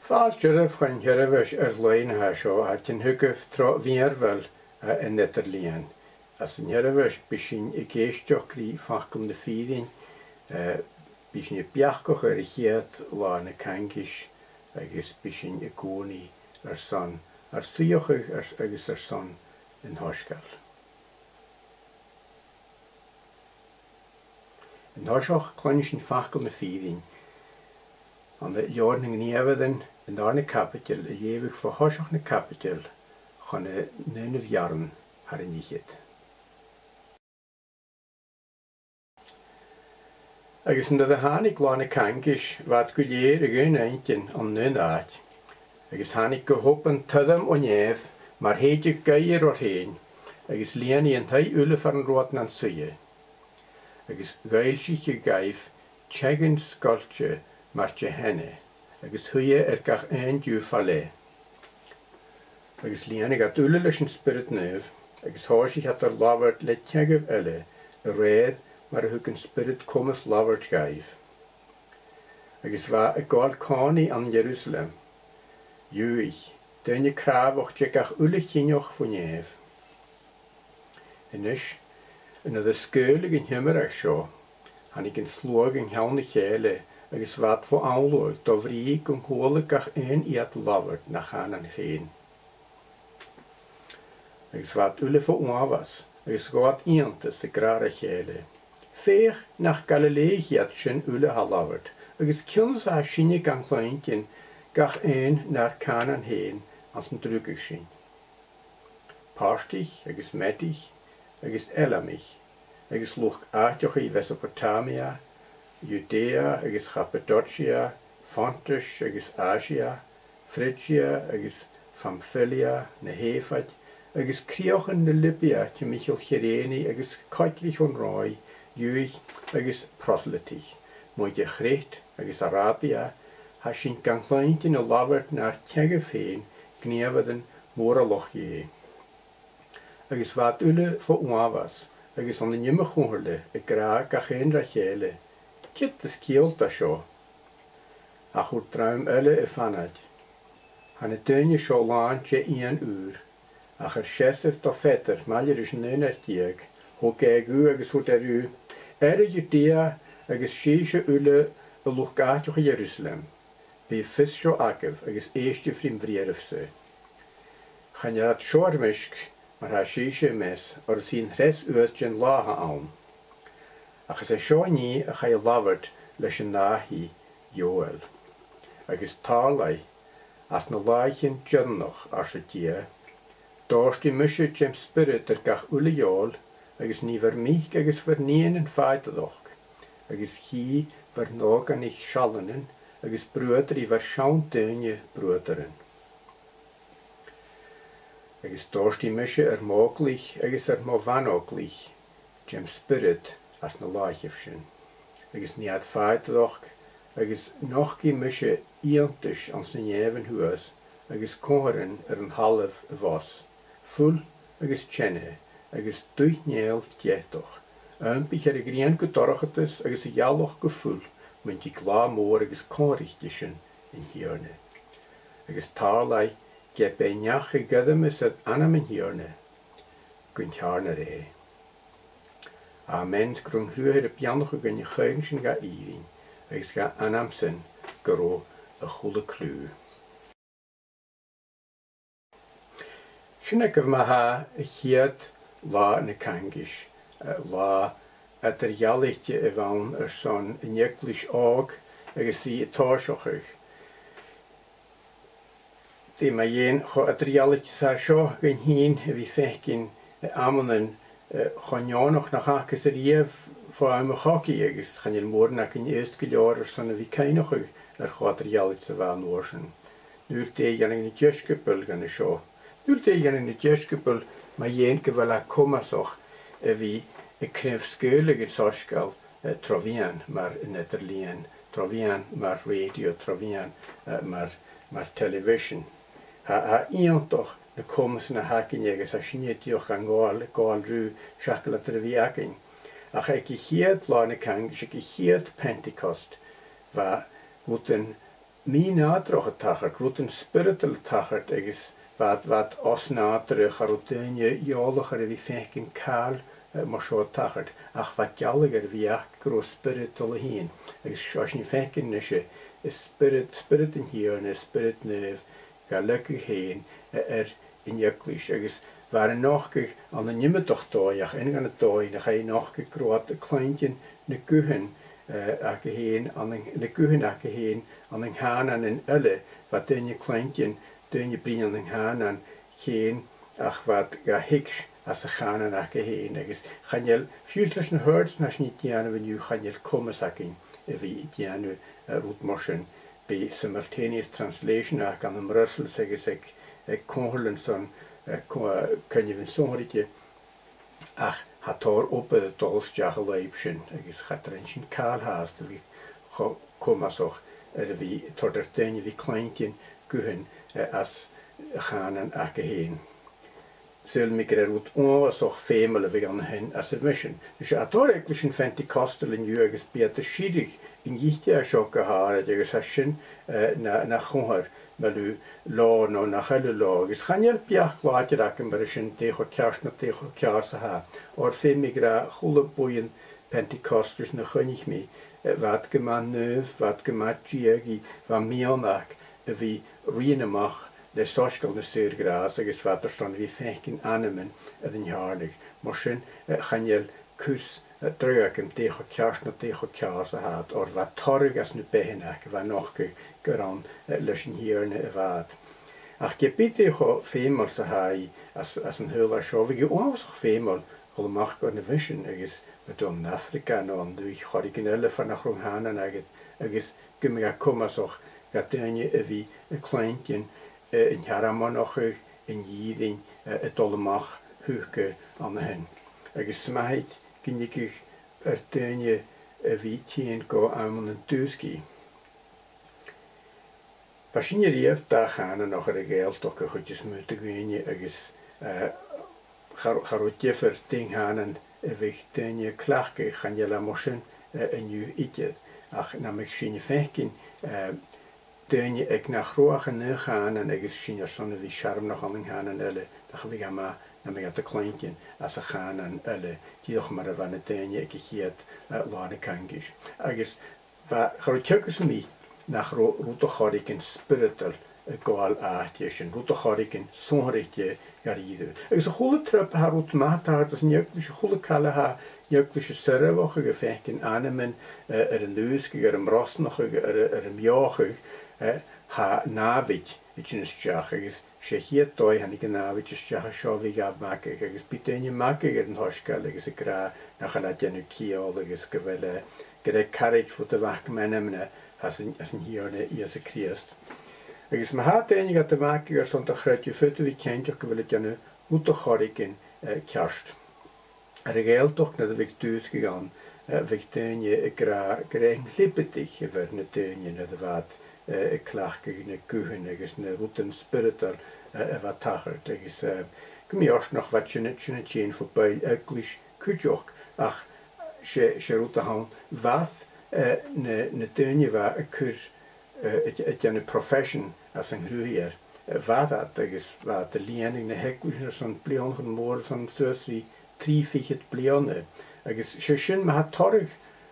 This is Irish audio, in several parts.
Fáiltearh chun theireabhais leonthe seo a tin thugah tro bhíarhfuil in Idirlíon. As an theireabhais bhí sin I géisteach rí fachcail na fídainn, bhí sin I beachcach ar a chéad lá na Caingis agus bhí sin I gcónaí ar son ar suíochaigh agus ar son in Thoscail. In Thoiseach chluinn sin fachcail na fídainn an de leorning níomhadan in darna capital a dhéimh fá thoiseach na capital chun na nuinmh ar a níchiid. Agus in de hánig lá na Caingis bhad go léir a gcún aintin an nuin áit, agus hánig go hopan tudam ó néamh mar héidir gaiir ó héin, agus líanaí an taid ula far an rót an suie. Agus gail si go gaibh tegann scoilte mar te henne, agus thuie gach dú fallé. Agus líanaí gat ula leis an spirit nuamh, agus háisí hat ar labhart le teagah eile a réad mar a thug an spirit cumas labhart gaibh. Agus bha a gáil cánaí an Jerusalem, dúich, duine crábhach te gach ula chineoch fo néamh. Inis, in a scoilig an himereach seo, hanig an slóg an healna chéile agus bhad fo anlóid do bhrí gon chóla gach iad labhart na chanan féin. Agus bhad ula fo áhas, agus gád íontas a gráir a chéile. Féch nach Galiléiad sin ula ha labhart, agus cions a sinne gan chláintin gach nar canan héin as an drúgach sin. Páistich agus Medich agus Elamich, agus luch áiteach I Mesopotamia, Judea agus Cappadocia, Pontus agus Asia, Phrygia agus Pamphylia na Héfaid, agus críochan na Libya te Michael Chiréni agus Coitlich an Rói, Dúich agus Proselytich, Moide Chréit agus Arabia, ha sin gan chláintin a labhart nar teagah féin gníomhadan mór a lochí. Agus bhad ula fo áhas, agus an na nimime chóirle a grá gach ra chéile, kit is céalta seo, a chuir draim eile I fanad. Hanna duine seo láin te 1 úr, ach ar 60 do fetar maidir is 9 ho gegú agus ho derú, a Judea agus síise ula a luchgáiteach a Jerusalem, bí fis seo agah agus éiste frim bhríarafsa. Channead seoirmisk mar ha síise mes ar sín hres uirtjin látha an. Agus seo ní a chaid labhart leis an náthí Joel. Agus tálai as na láichin dionnoch ar sa dia, dáirtí muise James Spirit gach ula jóol, agus ní ver mich agus ver níon an feitadoch, agus hí ver nógan ich shallanin, agus brúder I ver seán duine brúderin. Agus dáirtí muise móglich agus mó vanóglich, James Spirit as na láithif sin. Agus níad feitadoch, agus noch í muise íontis ans na néhan huas, agus cóharin an half bhos, full agus tjenne, agus duithnéal dietoch. Bich a grían go dorchatas agus a jaloch go full, munt I glá mór agus córichtisin in hiorne. Agus tálai ge beneach a gydam is at anam in hiorne, gun tjarna ré. Amen grung hrúir a pianoch a gun chuign sin ga írin, agus ga anam sin goró a chula clú. Sinna go maha a chiad lá na Caingis, lá a realite a bhain ar son in jeaglis ág agus í táiseochaich. Dé ma dhéon cho a realite sa seo gan hín a bhí fechcin amanan chonneánach nach achas a riamh fá am a chaci agus chanil mór nach in éist go leor ar son a bhí cainochaich ar chá realite sa bhain orsin. Nuair dé gannig na deiscupil gan na seo. Nuair dé gannig na deiscupil ma dhéon go bhfuil a cumasoch a bhí a cnimh scoilig in Thoscail trovían mar in Idirlíon, trovían mar radio, trovían mar television. Ha íontoch na cumas na hacin agus a sinnétioch an gáil rú seacail a bhí acin. Ach ag I chiad lá na Caingis, ag I chiad Pentecost, bha bhútan mí nádrach a tachart, rút an spiritual tachart agus wat os nádrach a rút daine jálach ar a bhí fecin cáil mar seo tachart, ach wat geallag ar bhíach gro spiritual a hín, agus as ní fecin na se, is spirit in hiarn, is spirit nev, ga lekkig heen in jeklís, agus waar een nachgig an de nimmedoch dóiach, en gan het dói, na ga je nachgig groot de kleintjen na guhen ake heen, an de guhen ake heen, an een haan an een ulle, wat dunje kleintjen, dunje brien an een haan an geen, ach wat ga hiks, as de haan an ake heen, agus gaan je fusless na herds, nas niet diane, wenn je gaan je komen sakin, wie diane roetmorsen, bij simultaneous translation ach an am Russell zeg ik konhelen son kan je van zo'n ach hat er op de dolstjage leibschen is gaat er een kaal haast wie kom as ook wie tot er ten wie kleintje guhen as gaan en ake heen zullen we er wat onwas ook femelen we gaan hen as a mission dus eigenlijk een Pentecostal in jurgens beter schiedig in jichtja schokke haar de gesession na honger melu lo no na hele lo is gaan je piach kwaatje raken maar is een tegen kers na tegen kers ha or femigra goede boeien Pentecosters na gunnig mee wat gemaan neuf wat gemaakt jiegi van mionak wie rienemach de social de seergraas is wat er staan wie fenken aannemen en jaarlig maar zijn gaan je kus drøyken tegen kjærs na tegen kjærs hat or wat torg as nu behenak var nog geran løsjen hirne vad ach gebite go femol så hai as en hula show vi ons femol hol mag go ne vision is met om Afrika no om du originelle van nach rum hanen is gumma komma so dat danje wie een kleintje in jarama nog in jiding het dolle mag huke aan hen is smait Kinnikig tenje vitien go aan een tuski. Pashinjerief daar gaan nog een geld toch een goedjes moeten gwenje ergens garotje voor ding gaan en weg tenje klakke gaan je la moschen en je itje. Ach na me zien je fenken tenje ik naar groag en gaan en ergens zien je zonne wie charm nog aan gaan en elle dat ga ik maar na me gaat de kleintje as a gaan en alle die nog maar van het tenje ik hier lade kangisch agus va garotjes me nach route horiken spiritual goal aatjes en route horiken sonritje garide is een goede trip haar route maat dat is niet een goede kalle ha juklische serwoche gefechten aannemen een leuske een ras nog een jager ha navig het is jager is hier toy han ik navig jager show wie gab maken is bitte maken een hoschkel is ik ra nach laat je nu kiel is gewelle gere carriage voor de wacht menemen as een hier ne is Christ is maar hat enige te maken er sont toch je foto wie kent je gewelle je nu moet toch horiken kerst regel toch naar de victuus gegaan victenie ik ra greng lipetig werden tenie naar de wat klachten in de kuchen is een routen spiritual wat tager is kom je nog wat je net zien voorbij English kujok ach she route han wat ne tenie waar ik kur het een profession als een groeier wat dat is wat de lening de hekkusen zo'n plion moor zo'n susri trificht plionne is schön maar hat torg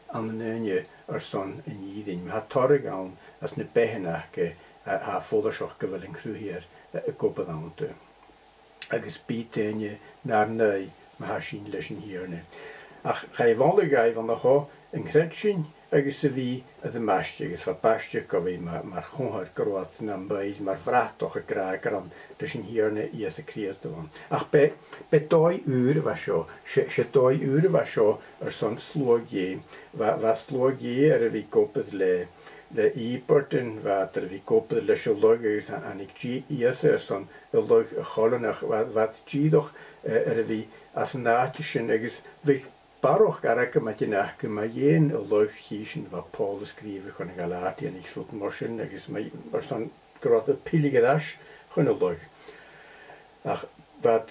aan de neunje er zo'n in jiding maar hat torg aan as ne behenake ha foderschach gewil in groeier kopen aan te is bietenje naar nee maar ha zien lessen hier ne ach ga je wandelen van de ho een gretchen is wie de maastje is wat pastje kan we maar gewoon het groot nam bij maar vraagt toch een kraker aan dus hier ne is de creëert dan ach bij 2 uur was zo she 2 uur was zo er zo'n slogie wat slogie er wie kopen de e-porten wat er wie kopen de chologies aan ik g is er zo'n de log gollenig wat g toch er wie als naatje is weg Baruch garake met je nachke maar een leuk gieschen wat Paul schreef van Galatië en ik zoek morgen is maar dan grote pillige dash gewoon leuk ach wat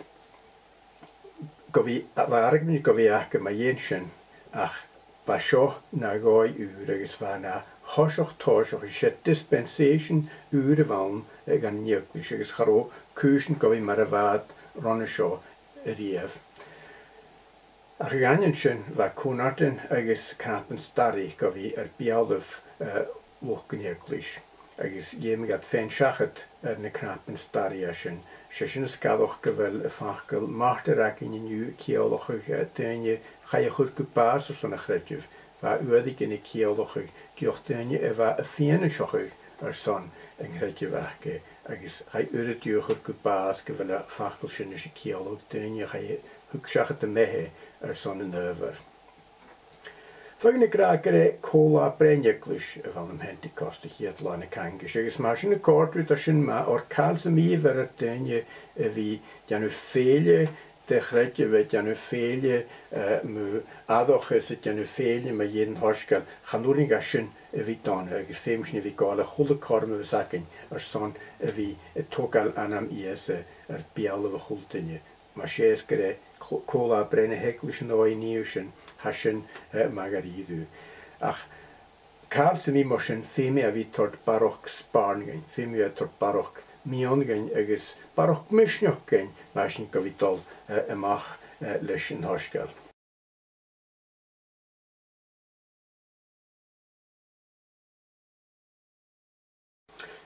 govi waar ik niet govi ake maar eenschen ach was zo na gooi uur is van na thoiseach is sé dispensation úr bhain ag an níoclis agus charó cúsin go bhí mar a bhd runna seo a riamh. Ach ganin sin bheit cúnartain agus cnapan starí go bhí ar bealamh uach go níoclis agus dhéimigad féin seachad ar na cnapan starí sin. Sé sin is gadach go bhfuil a fachcail mátarach in inniu ceolachuig daine chaiachúr go bás sanna chreideh bheit uadig in ceolachuig dioch daine a bheit a féana seochuig ar son an chreideh achce agus cha ura dúchar go bás go bhfuil a fachcail sin is ceolach daine thug seachad a methe ar son an över. Fagin na gra cóla breneaglis a bhan am henti costa chiad lána cangis agus mar sin na cordrúd a sin ma or cael sa mi ver a daine a bhí deanú féile de chreideh bheith deanú féile mú adochas a deanú féile ma dhéan thorscail chanúring a sin a bhí dána agus féimsni bhí gála chula corma sacin ar son a bhí tógal anam iasa ar bealah a chultaine. Mar séas go cóla brenne heglis an áí níu sin hasin magaríú. Ach cael sa mi mar sin féimi a bhí tord baroch spárngain, féimi a tord baroch míongain agus baroch misneach gain mar sin go bhí dul amach leis an thorscail.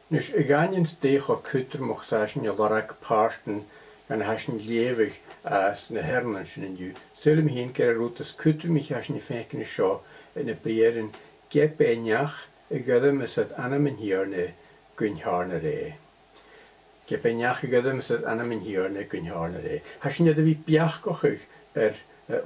Nus i gaiins déch o cútrmach sa sin a lorach pástan gan hasin lévig as na hernan sin inniu. Sulim hén ger a rútas cútrmich hasin i fécin seo in a brerin gepéneach i gydym ysad anam yn hiarne gwynharna re. Gepéneach i gydym ysad anam yn hiarne gwynharna re. Hasin ydy fi biach gochig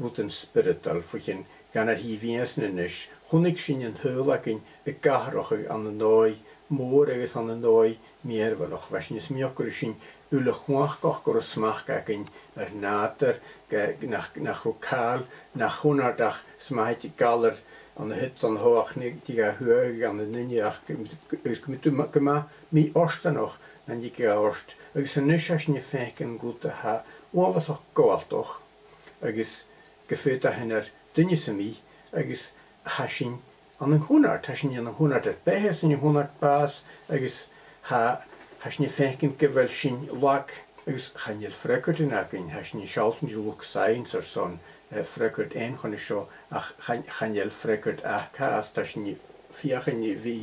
rútan spiritual fwchin gan ar hi fias na nish. Chwnig sin yn hyl ac yn y gahrachig an y noi mór agus an y noi mierfalach. Fasin ys miochr sin ule chwach goch gor smach ac yn nader nach rwcael nach hwnardach smait galer an y hits an hoach die ga huig an y niniach gyma mi orstan och na ni ga orst agus yn nysas ni fecyn gwt a ha wafas och goaltoch agus gefeut a hynnyr dynis y mi agus hasin an y hwnard hasin yn y hwnard at behes yn y hwnard bas agus hasin ni fecyn gyfel sin lag agus chanil frekert yn agyn hasin ni sialt ni lwc sains ar son frekert ein chon y sio ach chanil frekert a cas hasin ni fiach yn ni fi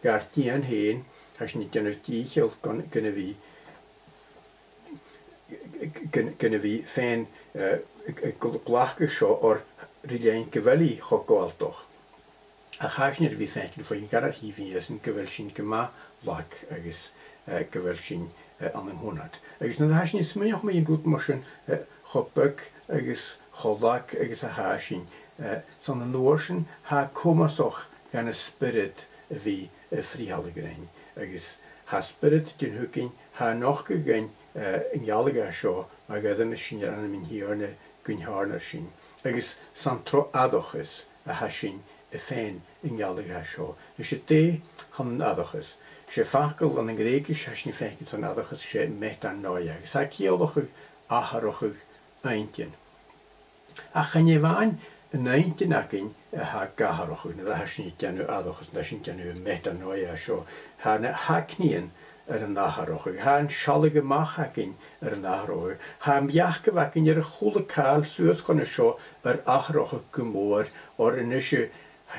gar dian hen hasin ni dyn yr dichel gynna fi fen glachge sio o'r rilein gyfeli cho gwaltoch. A hasin ni fi fecyn fwy'n gar ar hi fi as yn gyfel sin gyma lag agus gyfel sin an yn hwnad. Agus na hasin ni smynioch me i'n rwt mosin chobeg agus cholag agus a hasin. Son yn lorsin ha comasoch gan y spirit fi frihalig rein. Agus ha spirit dyn hwgyn ha noch gygain yn ialig a sio a gydym y sin an yn hiarne gwynharnar sin. Agus san tro adochus a hasin y ffein yn ialig a sio. Ys y de han adochus. Sé fachgal an an gréigis hasin fecin san adochus sé metanoia. Agus ha ceolachug aharochug eintjen. A channe bhain yn eintjen acin ha gaharochug. Na hasin denu adochus, na hasin denu metanoia sio. Ha cnien ar an aharochug. Ha an sialig amach acin ar an aharochug. Ha miach gyfacin ar y chwle cael suas chon sio ar aharochug gymor o'r inysio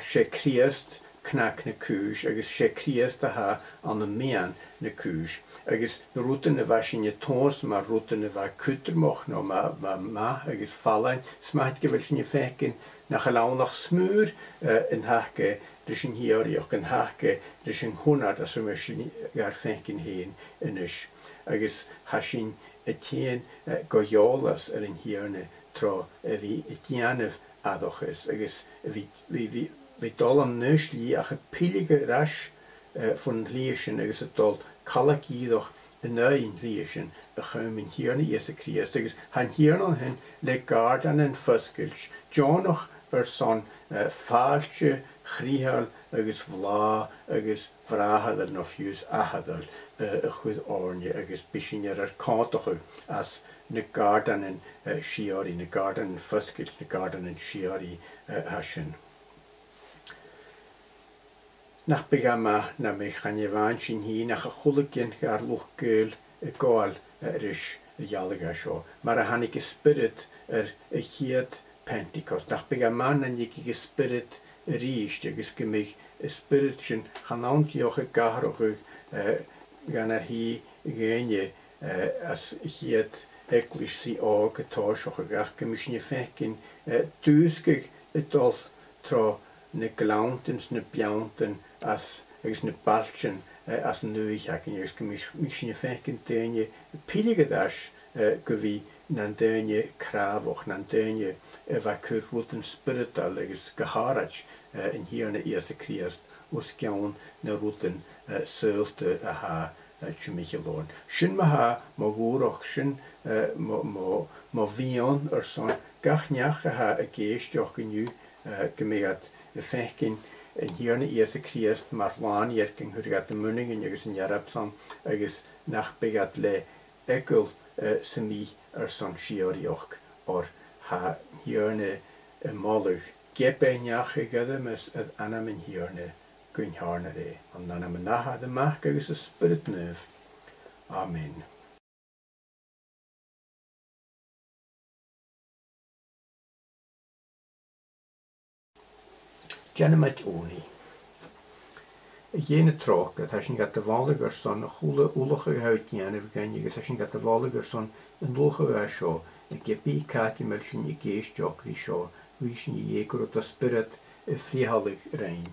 sé criast knack na cúis agus sé criast a ha an y mean na cúis. Agus na rútan na bha sin tós mar rútan na bha cútrmoch no ma agus fallain smait gyfel sin fecin nach a lawnach smúr yn hake dys yn hiarioch yn hake dys yn hwnad as yma sin gar fecin hen yn ys. Agus ha sin y tien goiolas ar yn hiarne tro fi y tianef adochus agus vi dol an nus li ach y pilige ras van liesjen agus het dol kalak idoch de neuen liesjen a chum in hierne ese kriest agus han hierne hen le gard an en fuskels John noch son faaltje chrihal agus vla agus vrahal no fius ahadal chud orne agus bishin ar kantoch as ne gard an en shiari ne gard an fuskels ne gard an en shiari haschen. nach begama na me chanyevan sin hi nach a chulikin gar luch geul gáil rish jallaga seo. Mar a hannig spirit a chiad Pentecost. Nach begama na nig spirit ríist agus gymig spirit sin chanantioch a garoch gan hi genie as chiad eklis si ág atáiseach a gach gymig sin fecin dúsgig dul tro na glantens na bianten as agus na balchen as nuich ac yn ys gymig sin fecin dynnu piligadas go vi nan dynnu cravoch nan dynnu va curruten spiritual agus gaharach in hier na Iesu Christ os gawn na ruten seulte a ha Tjumichelon. Sin ma ha ma gúroch sin ma vion son gachneach a ha a geistioch gynnu gymigad fecin in hier na Iesu Christ mar lan yerking hurgat de munningen agus in jarabsan agus nach begad le ekul semi son shiorioch or ha hierne malig gepenyach gade mes anam in hierne gunharne re an nanam naha de mach agus a spirit neuf. Amen. Janemet Oni. Jene trok dat hij gat de walliger son een goede oelige huid jene vergen je hij gat de walliger son een loge wij show. Ik heb die kaartje met je geest jokri show. Wie je je groot de spirit vriehallig rein.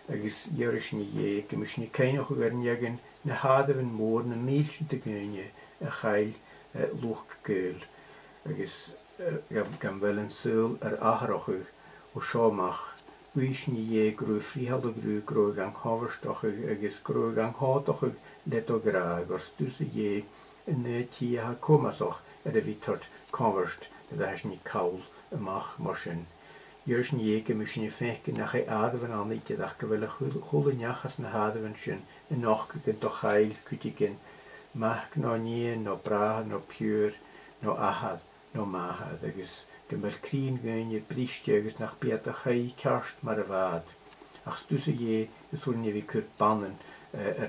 Agus jerish ni je gemisni keine nog werden jegen na haderen moorden een meeltje te gunje een geil loch geul. Agus gam wel een seul aharochig o shomach. Wys ni je grwy frihalde grwy grwy gang haverstochig agus grwy gang hatochig leto graag os dus je in tia ha komasoch vitort converst dat is niet kaul mach marschen. Jers ni je gemis ni fenke nach hij ademen aan niet je dacht gewille goede njachas na hadeven sin en nog kunt toch heil kutiken mach no nie no bra no pure no ahad no mahad agus Gemel krien gein je briefsteugers nach Peter Gai karst maar waad. Ach stussen je zullen je wie kurt bannen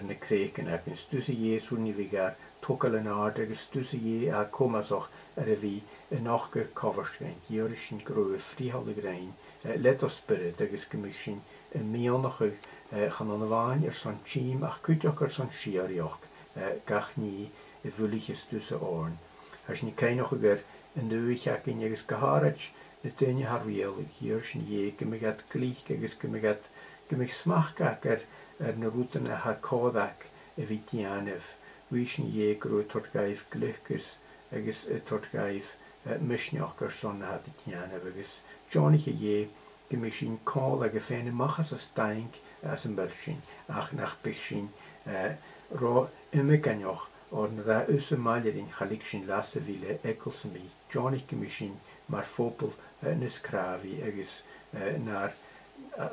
ne kreken hebben. Stussen je zullen je wie gar tokkelen aardig. Stussen je a komasoch wie nog gecoverd zijn. Jorischen groe vriehalde grein. Let us spirit agus gemishin meonige gaan aan de waan son chim ach kutjoker son shiarioch. Gach nie vulliges tussen oren. Als je kein nog weer en de week in je geharach, de tuin je haar wielig. Hier is je gemigat gelijk, gemig smachkaker ne route na haar kodak evitianef. Wie is je groot tot gaif gelukkig, tot gaif mishnjoker son had het janef. Johnny je gemishin kal gefene machas a stank as een belschen. Ach nach bichshin ro immekanjoch. Or na usse maljerin chalikshin lasse wille ekelsemi, Johnny gemishin maar fopel nes kravi agus naar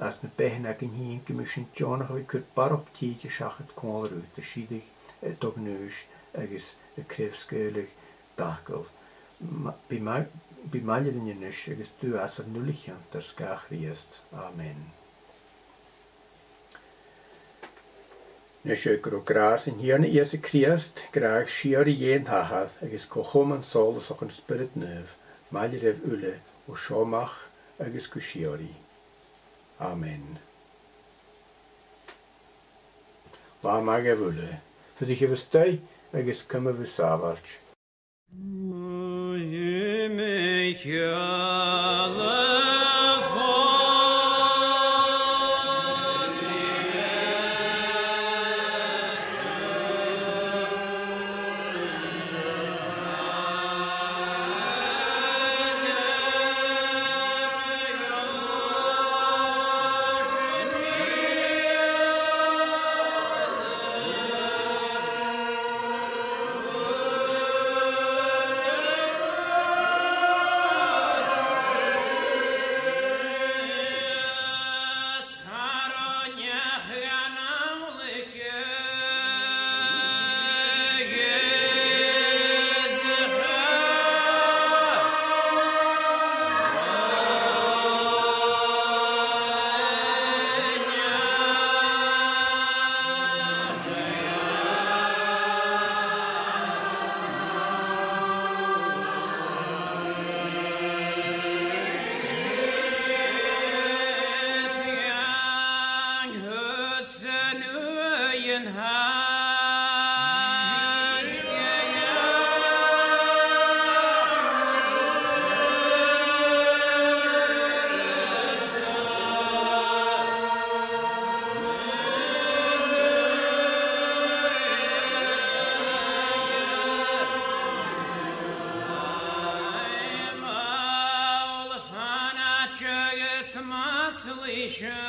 as ne behna in hien gemishin Johnny we kut barop tietje schachet konru de schiedig dogneus agus de krefskeulig dakel. Bi maljerin jenis agus du as er nullichen der skach riest. Amen. Ne sjöker och gras in hier na Iesu Christ graag shiari jen hahad agus kochom an sol soch een spirit neuf maljerev ulle o shomach agus kushiari. Amen. La mag ev ulle. För dich ev støy agus kumme vi savarch. Maslish